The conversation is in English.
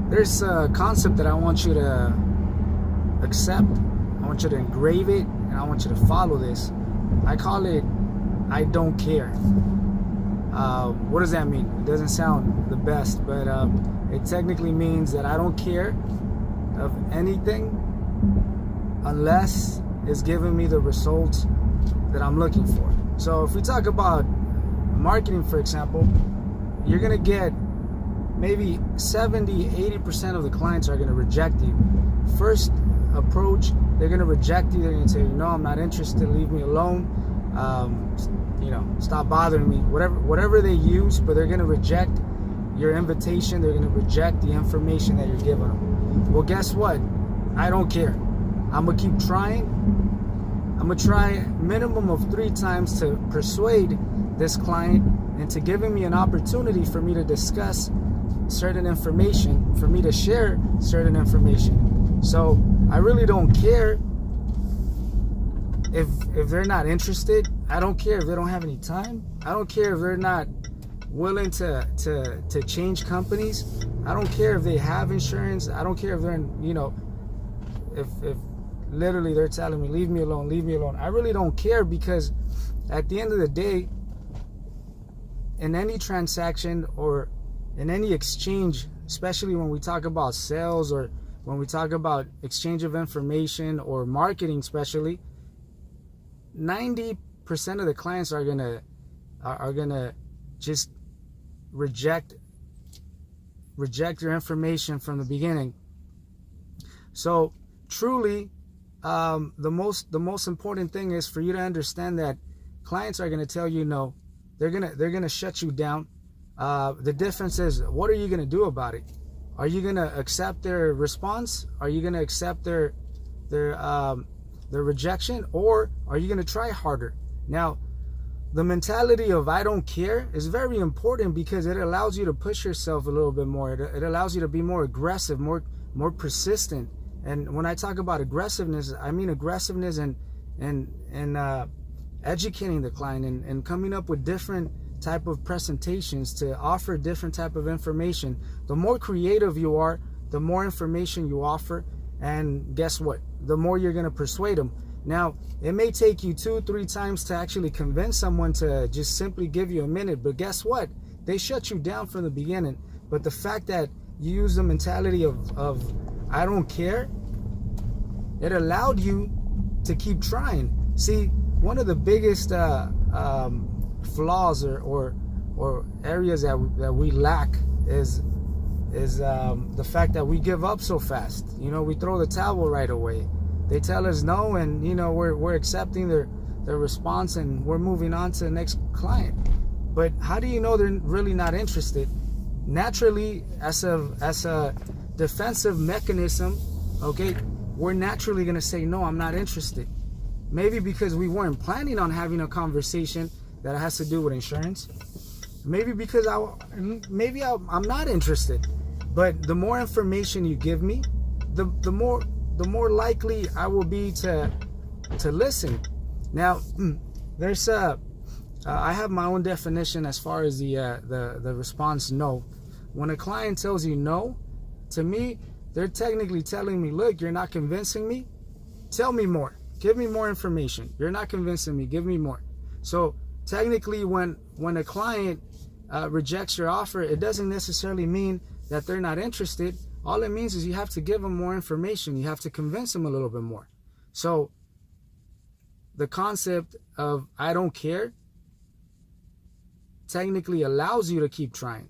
there's a concept that I want you to accept. I want you to engrave it, and I want you to follow this. I call it I don't care. What does that mean? It doesn't sound the best, but it technically means that I don't care of anything unless it's giving me the results that I'm looking for. So if we talk about marketing, for example, you're going to get maybe 70-80% of the clients are going to reject you. First approach, they're going to reject you. They're going to say, no, I'm not interested, leave me alone, stop bothering me, whatever they use, but they're going to reject your invitation. They're going to reject the information that you're giving them. Well, guess what? I don't care. I'm going to keep trying. I'm going to try minimum of 3 times to persuade this client into giving me an opportunity for me to discuss certain information, for me to share certain information. So I really don't care if they're not interested. I don't care if they don't have any time. I don't care if they're not willing to change companies. I don't care if they have insurance. I don't care if they're if literally they're telling me, leave me alone, leave me alone. I really don't care, because at the end of the day, in any transaction or in any exchange, especially when we talk about sales or when we talk about exchange of information or marketing, especially, 90% of the clients are gonna just reject your information from the beginning. So truly, the most important thing is for you to understand that clients are gonna tell you no. They're gonna shut you down. The difference is, what are you gonna do about it? Are you gonna accept their response? Are you gonna accept their rejection, or are you gonna try harder? Now, the mentality of I don't care is very important, because it allows you to push yourself a little bit more. It allows you to be more aggressive, more persistent. And when I talk about aggressiveness, I mean aggressiveness and educating the client and coming up with different type of presentations to offer different type of information. The more creative you are, the more information you offer, and guess what? The more you're going to persuade them. Now, it may take you 2-3 times to actually convince someone to just simply give you a minute, but guess what? They shut you down from the beginning. But the fact that you use the mentality of I don't care, it allowed you to keep trying. See, one of the biggest flaws or areas that we lack is the fact that we give up so fast. We throw the towel right away. They tell us no, and we're accepting their response, and we're moving on to the next client. But how do you know they're really not interested? Naturally, as a defensive mechanism, okay, we're naturally going to say no, I'm not interested. Maybe because we weren't planning on having a conversation that has to do with insurance. Maybe because I'm not interested. But the more information you give me, the more likely I will be to listen. Now, there's I have my own definition as far as the response no. When a client tells you no, to me, they're technically telling me, look, you're not convincing me. Tell me more. Give me more information. You're not convincing me. Give me more. So technically, when a client rejects your offer, it doesn't necessarily mean that they're not interested. All it means is you have to give them more information. You have to convince them a little bit more. So the concept of I don't care technically allows you to keep trying.